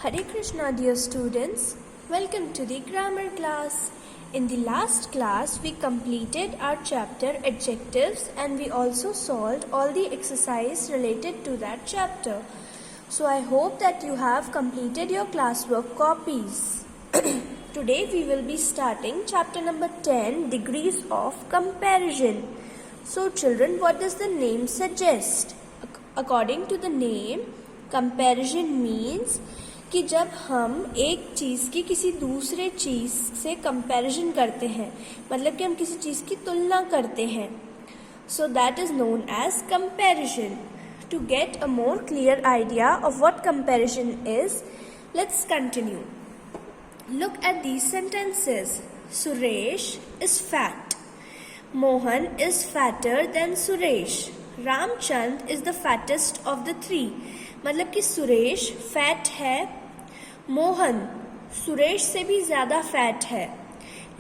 Hare Krishna, dear students. Welcome to the grammar class. In the last class, we completed our chapter adjectives and we also solved all the exercise related to that chapter. So I hope that you have completed your classwork copies. Today we will be starting chapter number 10, Degrees of Comparison. So children, what does the name suggest? According to the name, comparison means कि जब हम एक चीज़ की किसी दूसरे चीज़ से comparison करते हैं, मतलब कि हम किसी चीज़ की तुलना करते हैं, so that is known as comparison. To get a more clear idea of what comparison is, let's continue. Look at these sentences. Suresh is fat. Mohan is fatter than Suresh. Ramchand is the fattest of the three. मतलब कि Suresh fat है, मोहन सुरेश से भी ज़्यादा fat है,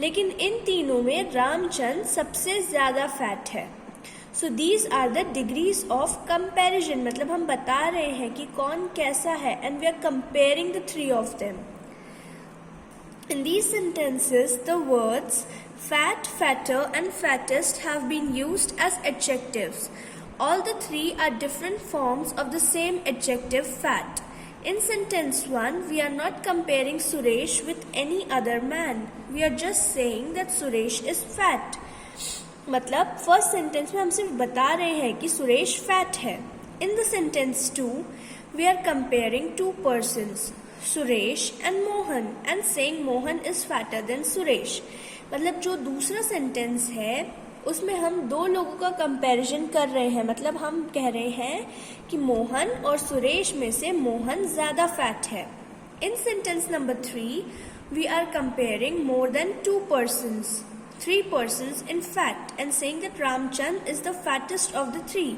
लेकिन इन तीनों में रामचंद सबसे ज़्यादा फैट है. So these are the degrees of comparison. मतलब हम बता रहे हैं कि कौन कैसा है and we are comparing the three of them. In these sentences, the words fat, fatter and fattest have been used as adjectives. All the three are different forms of the same adjective fat. In sentence 1, we are not comparing Suresh with any other man. We are just saying that Suresh is fat. मतलब first sentence में हम सिर्फ बता रहे हैं कि Suresh fat है. In the sentence 2, we are comparing two persons, Suresh and Mohan, and saying Mohan is fatter than Suresh. मतलब जो दूसरा सेंटेंस है उसमें हम दो लोगों का कंपैरिजन कर रहे हैं. मतलब हम कह रहे हैं कि मोहन और सुरेश में से मोहन ज़्यादा फैट है. In sentence number 3, we are comparing more than two persons, 3 persons in fact, and saying that Ramchand is the fattest of the 3.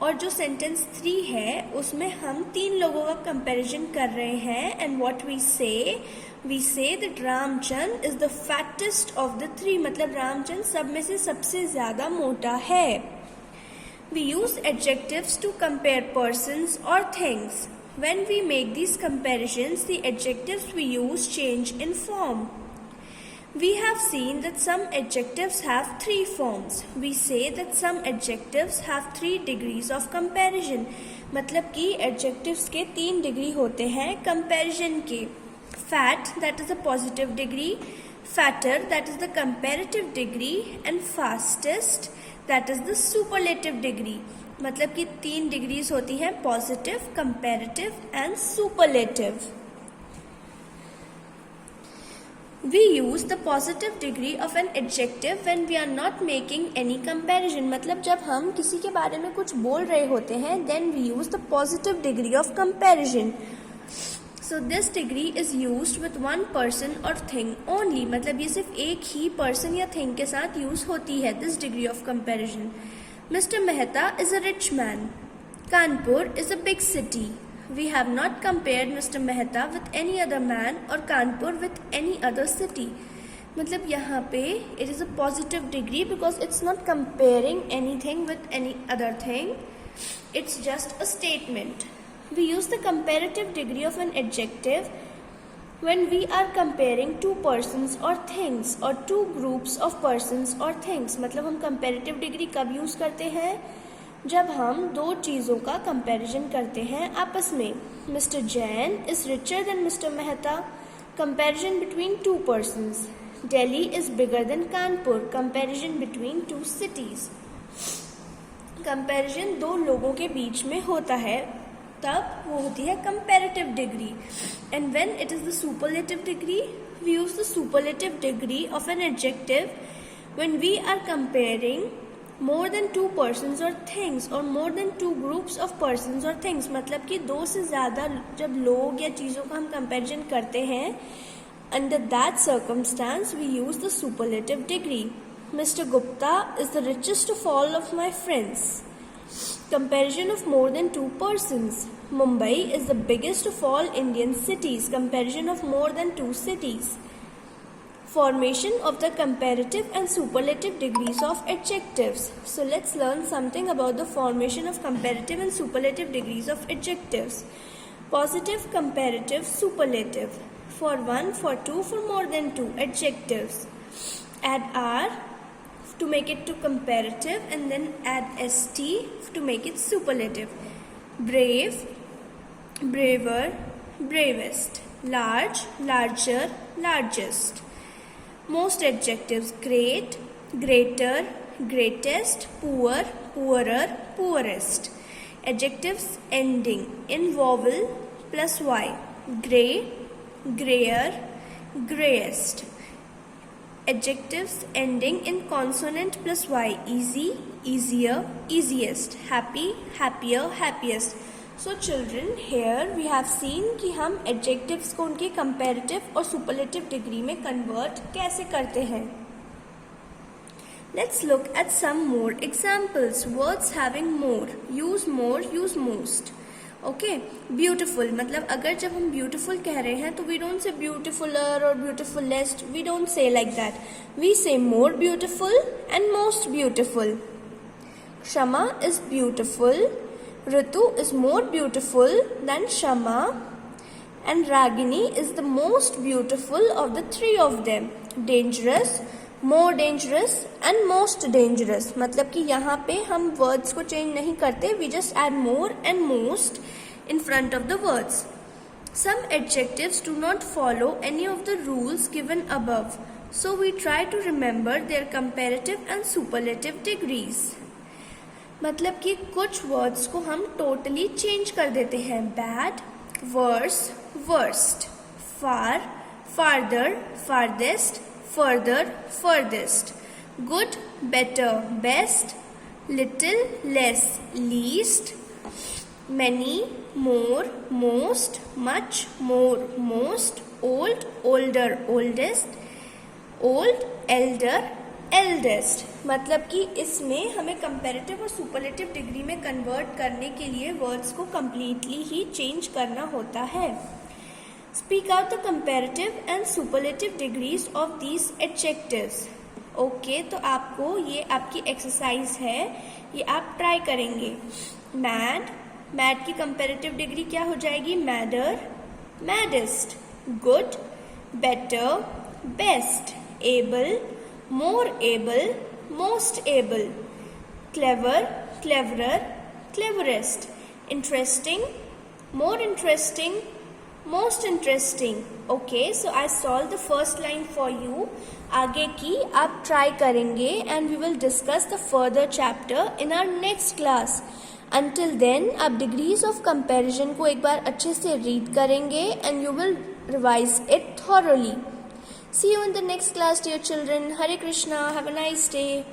और जो सेंटेंस 3 है उसमें हम 3 लोगों का कंपैरिजन कर रहे हैं. And what we say that Ramchand is the fattest of the 3. मतलब रामचंद सब में से सबसे ज्यादा मोटा है. We use adjectives to compare persons और things. When we make these comparisons, the adjectives we use change in form. We have seen that some adjectives have 3 forms. We say that some adjectives have 3 degrees of comparison. मतलब कि adjectives के 3 degree होते हैं comparison के. Fat, that is the positive degree. Fatter, that is the comparative degree. And fastest, that is the superlative degree. मतलब कि 3 degrees होती हैं, positive, comparative and superlative. We use the positive degree of an adjective when we are not making any comparison. मतलब जब हम किसी के बारे में कुछ बोल रहे होते हैं, then we use the positive degree of comparison. So this degree is used with one person or thing only. मतलब ये सिर्फ एक ही person या thing के साथ use होती है this degree of comparison. Mr. Mehta is a rich man. Kanpur is a big city. We have not compared Mr. Mehta with any other man or Kanpur with any other city. मतलब यहाँ पे it is a positive degree because it's not comparing anything with any other thing. It's just a statement. We use the comparative degree of an adjective when we are comparing two persons or things or two groups of persons or things. मतलब हम comparative degree कब use करते हैं? जब हम दो चीज़ों का कंपैरिजन करते हैं आपस में. Mister Jain is richer than mister Mehta. Comparison between two persons. Delhi is bigger than Kanpur. Comparison between two cities. Comparison दो लोगों के बीच में होता है, तब वो होती है comparative degree. And when it is the superlative degree, we use the superlative degree of an adjective when we are comparing more than 2 persons or things or more than 2 groups of persons or things. मतलब कि 2 से ज़्यादा जब लोग या चीज़ों का हम कंपैरिजन करते हैं, under that circumstance we use the superlative degree. Mr. Gupta is the richest of all of my friends. Comparison of more than 2 persons. Mumbai is the biggest of all Indian cities. Comparison of more than 2 cities. Formation of the comparative and superlative degrees of adjectives. So let's learn something about the formation of comparative and superlative degrees of adjectives. positive, comparative, superlative. For 1, for 2, for more than 2. Adjectives. Add R to make it to comparative, and then add ST to make it superlative. Brave, braver, bravest. Large, larger, largest. Most adjectives. Great, greater, greatest. Poor, poorer, poorest. Adjectives ending in vowel plus Y. Grey, grayer, greyest. Adjectives ending in consonant plus Y. Easy, easier, easiest. Happy, happier, happiest. So children, here we have seen कि हम adjectives को उनके comparative और superlative degree में convert कैसे करते हैं. Let's look at some more examples. Words having more. Use more, use most. Okay, beautiful मतलब अगर जब हम beautiful कह रहे हैं तो we don't say beautifuler or beautifulest. We don't say like that. We say more beautiful and most beautiful. Shama is beautiful. Ritu is more beautiful than Shama, and Ragini is the most beautiful of the three of them. Dangerous, more dangerous and most dangerous. मतलब कि यहाँ पे हम words को change नहीं करते. We just add more and most in front of the words. Some adjectives do not follow any of the rules given above, so we try to remember their comparative and superlative degrees. मतलब कि कुछ words को हम totally change कर देते हैं. Bad, worse, worst. Far, farther, farthest, further, furthest. Good, better, best. Little, less, least. Many, more, most. Much, more, most. Old, older, oldest. Old, elder, eldest. मतलब कि इसमें हमें कंपैरेटिव और सुपरलेटिव डिग्री में convert करने के लिए वर्ड्स को कम्प्लीटली ही चेंज करना होता है. Speak out the comparative and superlative degrees of these adjectives. Okay, तो आपको ये आपकी एक्सरसाइज है, ये आप ट्राई करेंगे. मैड, मैड की कंपैरेटिव डिग्री क्या हो जाएगी? Madder, maddest. Good, better, best. Able, more able, most able. Clever, cleverer, cleverest. Interesting, more interesting, most interesting. Okay, so I solved the first line for you. आगे की आप try करेंगे and we will discuss the further chapter in our next class. Until then, आप degrees of comparison को एक बार अच्छे से read करेंगे and you will revise it thoroughly. See you in the next class, dear children. Hare Krishna. Have a nice day.